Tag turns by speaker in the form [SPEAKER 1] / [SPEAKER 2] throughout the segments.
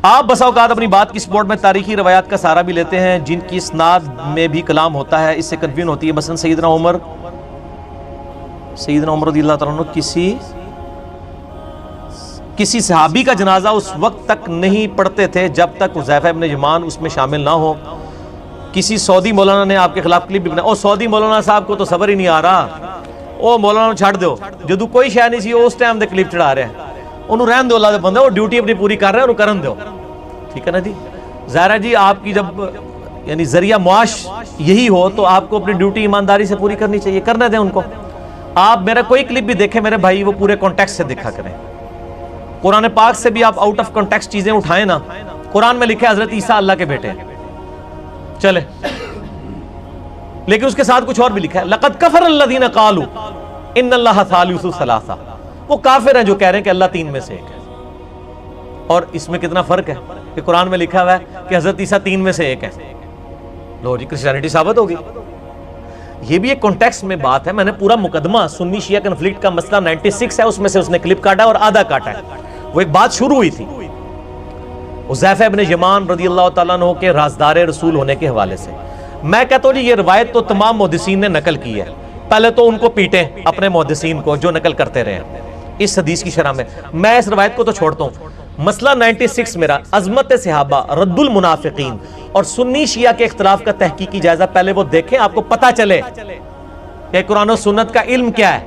[SPEAKER 1] آپ بسا اوقات اپنی بات کی سپورٹ میں تاریخی روایات کا سہارا بھی لیتے ہیں جن کی اسناد میں بھی کلام ہوتا ہے، اس سے کنفیوژن ہوتی ہے. مثلا سیدنا عمر رضی اللہ تعالیٰ عنہ کسی صحابی کا جنازہ اس وقت تک نہیں پڑھتے تھے جب تک حذیفہ ابن یمان اس میں شامل نہ ہو. کسی سعودی مولانا نے آپ کے خلاف کلپ بھی بنایا. او سعودی مولانا صاحب کو تو صبر ہی نہیں آ رہا، او مولانا چھڑ دو جدو کوئی شے نہیں سی اس ٹائم دے کلپ چڑھا رہے ہیں. انہوں رہن دو، اللہ دے بندے، وہ ڈیوٹی اپنی پوری کر رہے ہیں، انہوں کرن دو. ٹھیک ہے نا جی. ظاہر ہے جی آپ کی جب یعنی ذریعہ معاش یہی ہو تو آپ کو اپنی ڈیوٹی ایمانداری سے پوری کرنی چاہیے، کرنے دیں ان کو. آپ میرا کوئی کلپ بھی دیکھیں میرے بھائی، وہ پورے کانٹیکسٹ سے دیکھا کریں. قرآن پاک سے بھی آپ آؤٹ آف کانٹیکسٹ چیزیں اٹھائیں نا. قرآن میں لکھا ہے حضرت عیسیٰ اللہ کے بیٹے ہیں، چلے، لیکن اس کے ساتھ کچھ اور بھی لکھا ہے لقد کفر الذین قالوا ان اللہ ثالث ثلاثہ. وہ کافر ہیں جو کہہ رہے ہیں کہ اللہ تین میں سے ایک ہے. اور اس میں کتنا فرق ہے کہ قرآن میں لکھا ہوا ہے کہ حضرت عیسیٰ تین میں سے ایک ہے. لو جی کرسچینٹی ثابت ہوگی. یہ بھی ایک کانٹیکسٹ میں بات ہے. میں نے پورا مقدمہ سنی شیعہ کنفلکٹ کا مسئلہ 96 ہے، اس میں سے اس نے کلپ کاٹا اور آدھا کاٹا ہے. وہ ایک بات شروع ہوئی تھی حذیفہ ابن یمان رضی اللہ تعالیٰ عنہ کے رازدار رسول ہونے کے حوالے سے. میں کہتا ہوں جی یہ روایت تو تمام محدثین نے نقل کی ہے. پہلے تو ان کو پیٹیں اپنے محدثین کو جو نقل کرتے رہے ہیں اس حدیث کی شرح میں. میں اس روایت کو تو چھوڑتا ہوں. مسئلہ 96 میرا عظمت صحابہ، رد المنافقین اور سنی شیعہ کے اختلاف کا تحقیقی جائزہ پہلے وہ دیکھیں، آپ کو پتہ چلے کہ قرآن و سنت کا علم کیا ہے.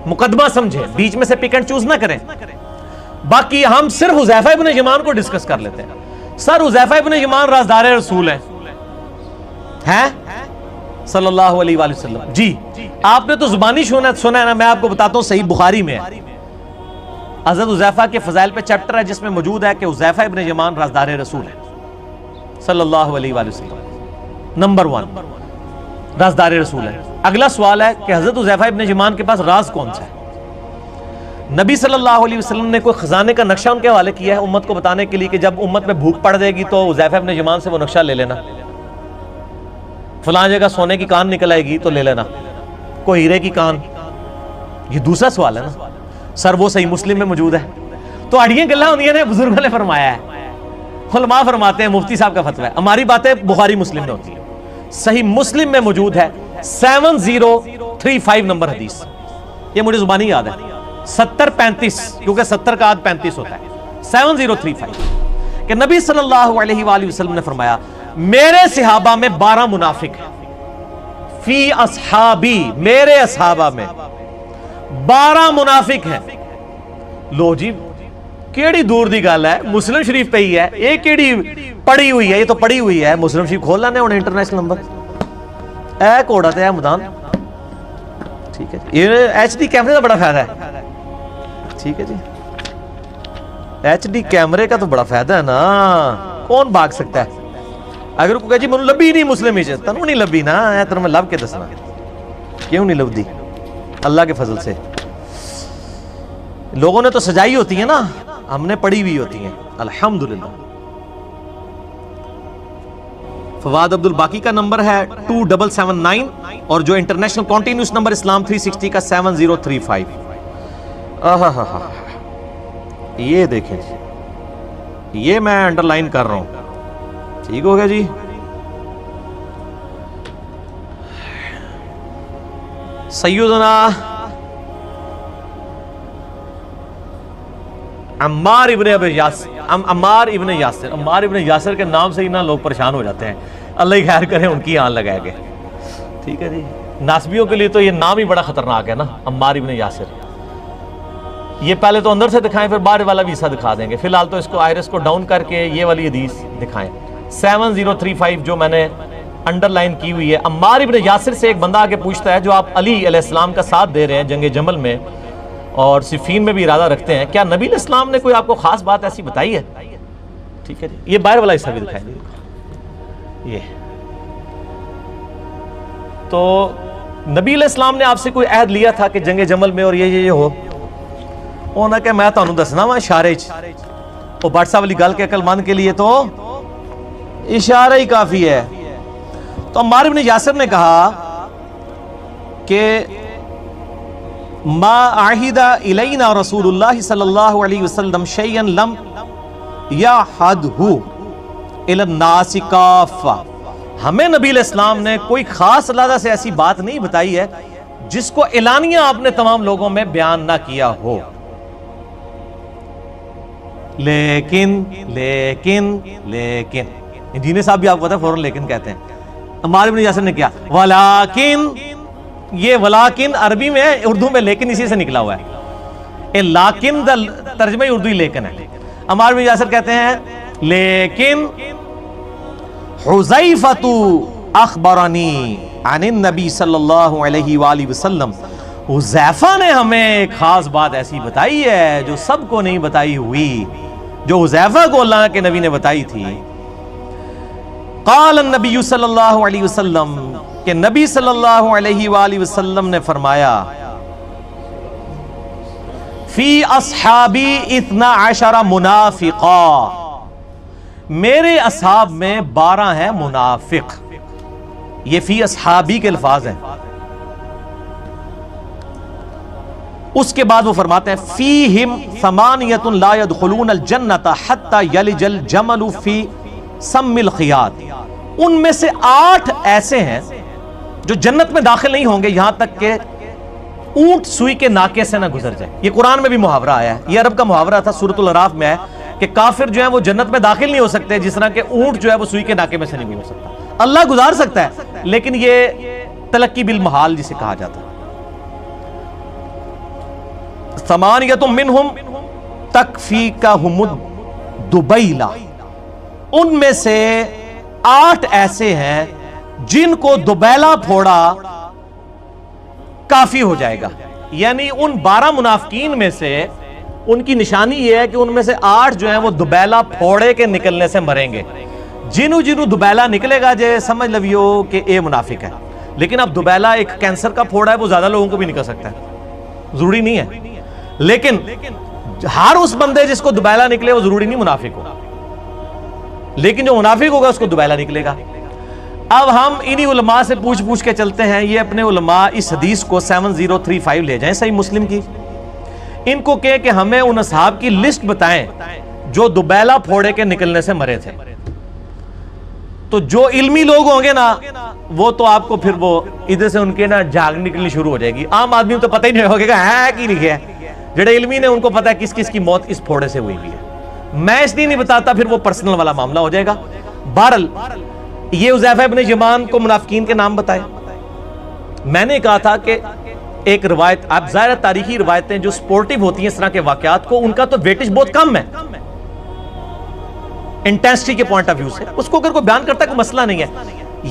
[SPEAKER 1] مقدمہ سمجھیں، بیچ میں سے پک اینڈ چوز نہ کریں. باقی ہم صرف حذیفہ ابن یمان کو ڈسکس کر لیتے ہیں. سر حذیفہ ابن یمان رازدار رسول ہیں صلی اللہ علیہ وآلہ وسلم. جی آپ نے تو زبانی سنا ہے نا. میں آپ کو بتاتا ہوں صحیح بخاری میں ہے حضرت حذیفہ کے فضائل پہ چیپٹر ہے جس میں موجود ہے کہ حذیفہ ابن یمان رازدار رسول ہے صلی اللہ علیہ وآلہ وسلم. نمبر 1 رازدار رسول ہے. اگلا سوال ہے کہ حضرت حذیفہ ابن یمان کے پاس راز کون سا ہے؟ نبی صلی اللہ علیہ وسلم نے کوئی خزانے کا نقشہ ان کے حوالے کیا ہے امت کو بتانے کے لیے کہ جب امت میں بھوک پڑ جائے گی تو حذیفہ ابن یمان سے وہ نقشہ لے لینا، فلاں جگہ سونے کی کان نکل آئے گی تو لے لینا، کوئی ہیرے کی کان. یہ دوسرا سوال ہے نا. سر وہ صحیح مسلم میں موجود ہے. تو اڑیاں گلاں ہوندیاں نے، بزرگوں نے فرمایا ہے، علماء فرماتے ہیں، مفتی صاحب کا فتویٰ ہے. ہماری باتیں بخاری مسلم میں ہوتی ہیں. صحیح مسلم میں موجود ہے 7035 نمبر حدیث. یہ مجھے زبانی یاد ہے 7035 کیونکہ 70 کا عدد 35 ہوتا ہے. 7035 کہ نبی صلی اللہ علیہ وآلہ وسلم نے فرمایا میرے صحابہ میں 12 منافق ہیں. فی اصحابی، میرے اصحابہ میں 12 منافق ہیں. لو جی کیڑی دور دی گل ہے، مسلم شریف پہ ہی ہے. یہ کیڑی پڑھی ہوئی ہے؟ یہ تو پڑھی ہوئی ہے. مسلم شریف کھول لینے ہونے انٹرنیشنل نمبر اے کوڑا تے اے مدان. ٹھیک ہے جی. یہ ایچ ڈی کیمرے کا بڑا فائدہ ہے. ٹھیک ہے جی. ایچ ڈی کیمرے کا تو بڑا فائدہ ہے نا. کون بھاگ سکتا ہے؟ اگر کوئی کہے جی منو لبھی نہیں مسلم ہی تنوں نہیں لبھی نا، اے تر میں لب کے دسنا کیوں نہیں لبدی. اللہ کے فضل سے لوگوں نے تو سجائی ہوتی ہیں نا، ہم نے پڑھی ہوئی ہوتی ہیں الحمدللہ. فواد عبد الباقی کا نمبر ہے 2779 اور جو انٹرنیشنل کانٹینیوس نمبر اسلام 360 کا 7035. یہ دیکھیں جی، یہ میں انڈر لائن کر رہا ہوں. ٹھیک ہو گیا جی. سیدنا عمار ابن یاسر کے نام سے ہی نا لوگ پریشان ہو جاتے ہیں. اللہ ہی خیر کرے ان کی آن لگائے گے. ٹھیک ہے جی. ناسبیوں کے لیے تو یہ نام ہی بڑا خطرناک ہے نا، عمار ابن یاسر. یہ پہلے تو اندر سے دکھائیں پھر باہر والا بھی حصہ دکھا دیں گے. فی الحال تو اس کو آئرس کو ڈاؤن کر کے یہ والی حدیث دکھائیں 7035 جو میں نے انڈر لائن کی ہوئی ہے. عمار ابن یاسر سے ایک بندہ آگے پوچھتا ہے جو آپ علی علیہ السلام کا ساتھ دے رہے ہیں جنگ جمل میں اور صفین میں بھی ارادہ رکھتے ہیں، کیا نبی علیہ السلام نے کوئی آپ کو خاص بات ایسی بتائی ہے؟ ٹھیک ہے جی. یہ باہر والا حصہ بھی دکھائیں گے. یہ تو نبی علیہ السلام نے آپ سے کوئی عہد لیا تھا کہ جنگ جمل میں اور یہ ہو. انہوں نے کہ میں تانوں دسنا وا اشارے وہ بٹ صاحب والی گل کے عقل مند کے لیے تو اشارہ ہی کافی ہے. تو عمار ابن یاسر نے کہا کہ ما عہد الینا رسول اللہ صلی اللہ علیہ وسلم شیئا لم یحدہ الی الناس کافہ، ہمیں نبی علیہ السلام نے کوئی خاص علیحدہ سے ایسی بات نہیں بتائی ہے جس کو اعلانیہ آپ نے تمام لوگوں میں بیان نہ کیا ہو، لیکن انجینئر صاحب بھی آپ کو پتا ہے فوراً لیکن کہتے ہیں، عمار بن یاسر نے کیا ولیکن، یہ ولیکن عربی میں ہے، اردو میں لیکن اسی سے نکلا ہوا ہے، لیکن ترجمہ اردوی لیکن ہے۔ عمار بن یاسر کہتے ہیں لیکن حذیفۃ اخبرنی عن النبی صلی اللہ علیہ وآلہ وسلم، حذیفہ نے ہمیں ایک خاص بات ایسی بتائی ہے جو سب کو نہیں بتائی ہوئی، جو حذیفہ کو اللہ کے نبی نے بتائی تھی۔ قال النبی صلی اللہ علیہ وسلم، کہ نبی صلی اللہ علیہ وآلہ وسلم نے فرمایا فی اصحابی 12 منافقا، میرے اصحاب میں 12 ہیں منافق۔ یہ فی اصحابی کے الفاظ ہیں۔ اس کے بعد وہ فرماتے ہیں فیہم 8 لا يدخلون الجنة حتى یلج الجمل فی سم الخیاط، ان میں سے 8 ایسے ہیں جو جنت میں داخل نہیں ہوں گے یہاں تک کہ اونٹ سوئی کے ناکے سے نہ گزر جائے۔ یہ قرآن میں بھی محاورہ آیا ہے، یہ عرب کا محاورہ تھا، سورۃ الاعراف میں ہے کہ کافر جو ہیں وہ جنت میں داخل نہیں ہو سکتے جس طرح کہ اونٹ جو ہے وہ سوئی کے ناکے میں سے نہیں گزر سکتا۔ اللہ گزار سکتا ہے لیکن یہ تلقی بالمحال جسے کہا جاتا ہے۔ 8 منہم تکفیکہم الدبیلہ، ان میں سے 8 ایسے ہیں جن کو دبیلا پھوڑا کافی ہو جائے گا، یعنی ان 12 منافقین میں سے ان کی نشانی یہ ہے کہ ان میں سے 8 جو ہیں وہ دبیلا پھوڑے کے نکلنے سے مریں گے۔ جنہوں دبیلا نکلے گا جے سمجھ لویو کہ اے منافق ہے، لیکن اب دبیلا ایک کینسر کا پھوڑا ہے، وہ زیادہ لوگوں کو بھی نکل سکتا ہے، ضروری نہیں ہے، لیکن ہر اس بندے جس کو دبیلا نکلے وہ ضروری نہیں منافق ہو، لیکن جو منافق ہوگا اس کو دبیلا نکلے گا۔ اب ہم انہی علماء سے پوچھ کے چلتے ہیں، یہ اپنے علماء اس حدیث کو 7035 لے جائیں صحیح مسلم کی، ان کو کہے کہ ہمیں ان اصحاب کی لسٹ بتائیں جو دبیلا پھوڑے کے نکلنے سے مرے تھے۔ تو جو علمی لوگ ہوں گے نا وہ تو آپ کو پھر وہ ادھر سے ان کے نا جھاگ نکلنی شروع ہو جائے گی، عام آدمی تو پتہ ہی نہیں ہوگا کہ ہے کی لکھے ہے، جڑے علمی نے ان کو پتہ ہے کس کس کی موت اس پھوڑے سے ہوئی بھی ہے، میں اس لیے نہیں بتاتا پھر وہ پرسنل والا معاملہ ہو جائے گا۔ بہرحال یہ حذیفہ ابن یمان کو منافقین کے نام بتائے۔ میں نے کہا تھا کہ ایک روایت، آپ ظاہر تاریخی روایتیں جو سپورٹیو ہوتی ہیں اس طرح کے واقعات کو، ان کا تو ویٹیج بہت کم ہے انٹینسٹی کے پوائنٹ آف ویو سے، اس کو اگر کوئی بیان کرتا ہے کوئی مسئلہ نہیں ہے۔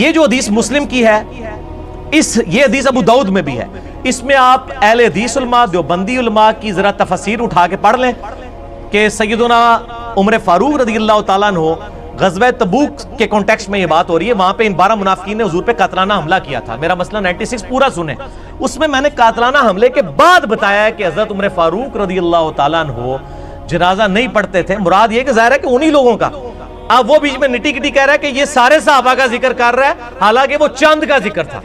[SPEAKER 1] یہ جو حدیث مسلم کی ہے، یہ حدیث ابو داؤد میں بھی ہے، اس میں آپ اہل حدیث علماء، دیوبندی علماء کی ذرا تفاسیر اٹھا کے پڑھ لیں کہ سیدنا عمر فاروق رضی اللہ تعالیٰ عنہ غزوہ تبوک کے کانٹیکسٹ میں یہ بات ہو رہی ہے، وہاں پہ ان 12 منافقین نے حضور پہ قاتلانہ حملہ کیا تھا۔ میرا مسئلہ 96 پورا سنیں، اس میں نے قاتلانہ حملے کے بعد بتایا ہے کہ حضرت عمر فاروق رضی اللہ تعالیٰ عنہ جنازہ نہیں پڑھتے تھے، مراد یہ کہ ظاہر ہے کہ انہی لوگوں کا۔ اب وہ بیچ میں نٹی کٹی کہہ رہا ہے کہ یہ سارے صحابہ کا ذکر کر رہا ہے، حالانکہ وہ چند کا ذکر تھا،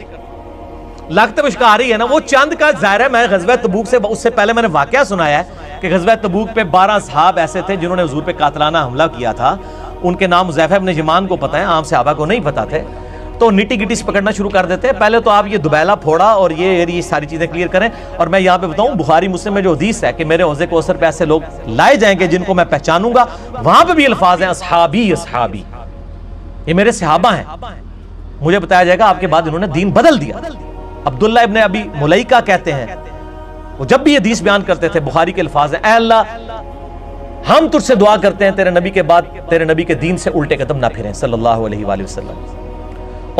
[SPEAKER 1] لگتے مشکل آ رہی ہے نا، وہ چند کا ظاہر ہے۔ میں غزوہ تبوک سے اس سے پہلے میں نے واقعہ سنایا ہے کہ غزوہ تبوک پہ 12 صحاب ایسے تھے جنہوں نے حضور پہ قاتلانہ حملہ کیا تھا، ان کے نام حذیفہ ابن یمان کو پتہ ہے، عام صحابہ کو نہیں پتہ تھے، تو نٹی گٹی سے پکڑنا شروع کر دیتے ہیں۔ پہلے تو آپ یہ دبیلا پھوڑا اور یہ ساری چیزیں کلیئر کریں، اور میں یہاں پہ بتاؤں بخاری مسلم میں جو حدیث ہے کہ میرے حوضے کوثر پہ ایسے لوگ لائے جائیں گے جن کو میں پہچانوں گا، وہاں پہ بھی الفاظ ہیں اصحابی اصحابی، یہ میرے صحابہ ہیں، مجھے بتایا جائے گا آپ کے بعد انہوں نے دین بدل دیا۔ عبداللہ ابن ابی ملیکہ کہتے ہیں، وہ جب بھی حدیث بیان کرتے تھے بخاری کے الفاظ ہیں، اے اللہ ہم تجھ سے دعا کرتے ہیں تیرے نبی کے بعد تیرے نبی کے دین سے الٹے قدم نہ پھریں صلی اللہ علیہ وآلہ وسلم۔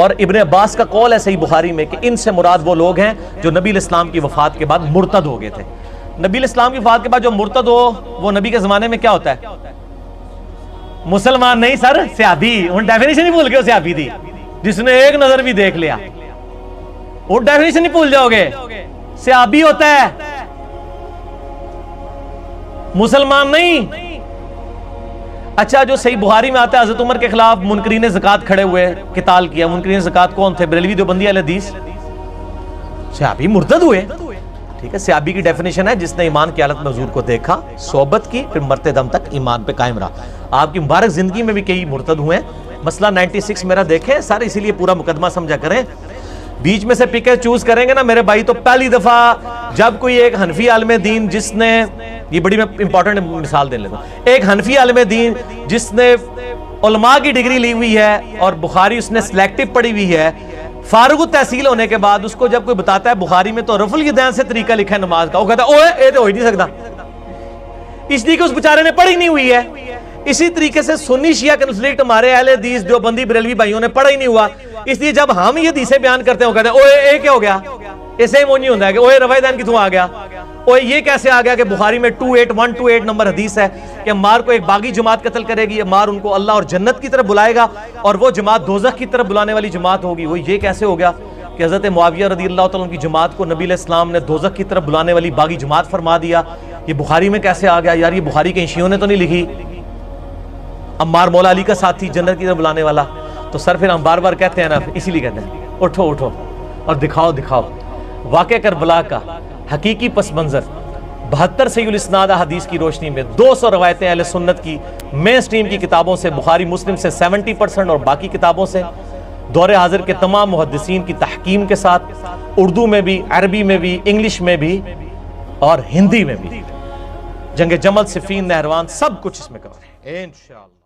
[SPEAKER 1] اور ابن عباس کا قول ہے صحیح بخاری میں کہ ان سے مراد وہ لوگ ہیں جو نبی علیہ السلام کی وفات کے بعد مرتد ہو گئے تھے۔ نبی علیہ السلام کی وفات کے بعد جو مرتد ہو وہ نبی کے زمانے میں کیا ہوتا ہے؟ مسلمان نہیں سر، صحابی۔ ان ڈیفینیشن نہیں بھول گئے، صحابی دی جس نے ایک نظر بھی دیکھ لیا، وہ ڈیفینیشن نہیں بھول جاؤ گے، صحابی ہوتا ہے، مسلمان نہیں۔ اچھا جو صحیح بخاری میں آتا ہے حضرت عمر کے خلاف منکرین زکوٰۃ کھڑے ہوئے، قتال کیا۔ منکرین زکوٰۃ کون تھے؟ بریلوی دیوبندی اہل حدیث، صحابی مرتد ہوئے، ٹھیک ہے۔ صحابی کی ڈیفینیشن ہے جس نے ایمان کی حالت میں حضور کو دیکھا، صحبت کی، پھر مرتے دم تک ایمان پہ قائم رہا۔ آپ کی مبارک زندگی میں بھی کئی مرتد ہوئے ہیں. مسئلہ 96 میرا دیکھیں سارے، اسی لیے پورا مقدمہ سمجھا کریں. بیچ میں سے پکے چوز کریں گے نا میرے بھائی، تو پہلی دفعہ جب کوئی ایک حنفی عالم دین جس نے، یہ بڑی میں امپورٹنٹ مثال دے لیتا ہوں، ایک حنفی عالم دین جس نے علماء کی ڈگری لی ہوئی ہے اور بخاری اس نے سلیکٹو پڑھی ہوئی ہے، فارغ التحصیل ہونے کے بعد اس کو جب کوئی بتاتا ہے بخاری میں تو رفع الیدین سے طریقہ لکھا ہے نماز کا، وہ کہتا ہے اوے یہ تو ہو ہی نہیں سکتا، اس لیے کہ اس بیچارے نے پڑھی نہیں ہوئی ہے. اسی طریقے سے سنی شیعہ کنفلکٹ ہمارے اہل حدیث دیوبندی بریلوی بھائیوں نے پڑھا ہی نہیں ہوا، اس لیے جب ہم یہ حدیثیں بیان کرتے ہیں وہ کہتے ہیں اوے اے کیا ہو گیا، اسے وہ نہیں ہوتا ہے کہ اوے رفع الیدین کتوں آ گیا، اوے یہ کیسے آ گیا کہ بخاری میں 28128 نمبر حدیث ہے کہ عمار کو ایک باغی جماعت قتل کرے گی، عمار ان کو اللہ اور جنت کی طرف بلائے گا اور وہ جماعت دوزخ کی طرف بلانے والی جماعت ہوگی. وہ یہ کیسے ہو گیا کہ حضرت معاویہ رضی اللہ تعالیٰ عنہ کی جماعت کو نبی علیہ السلام نے دوزخ کی طرف بلانے والی باغی جماعت فرما دیا، یہ بخاری میں کیسے آ گیا؟ یار یہ بخاری کے شیعوں نے تو نہیں لکھی. عمار مولا علی کا ساتھی جنت کی طرف بلانے والا. تو سر پھر ہم بار بار کہتے ہیں نا، اسی لیے کہتے ہیں اٹھو اٹھو اور دکھاؤ دکھاؤ واقع کربلا کا حقیقی پس منظر. 72 صحیح الاسناد حدیث کی روشنی میں 200 روایتیں اہل سنت کی مین سٹریم کی کتابوں سے، بخاری مسلم سے 70% اور باقی کتابوں سے، دور حاضر کے تمام محدثین کی تحکیم کے ساتھ، اردو میں بھی، عربی میں بھی، انگلش میں بھی اور ہندی میں بھی. جنگ جمل، صفین، نہروان، سب کچھ اس میں کور ہے انشاءاللہ.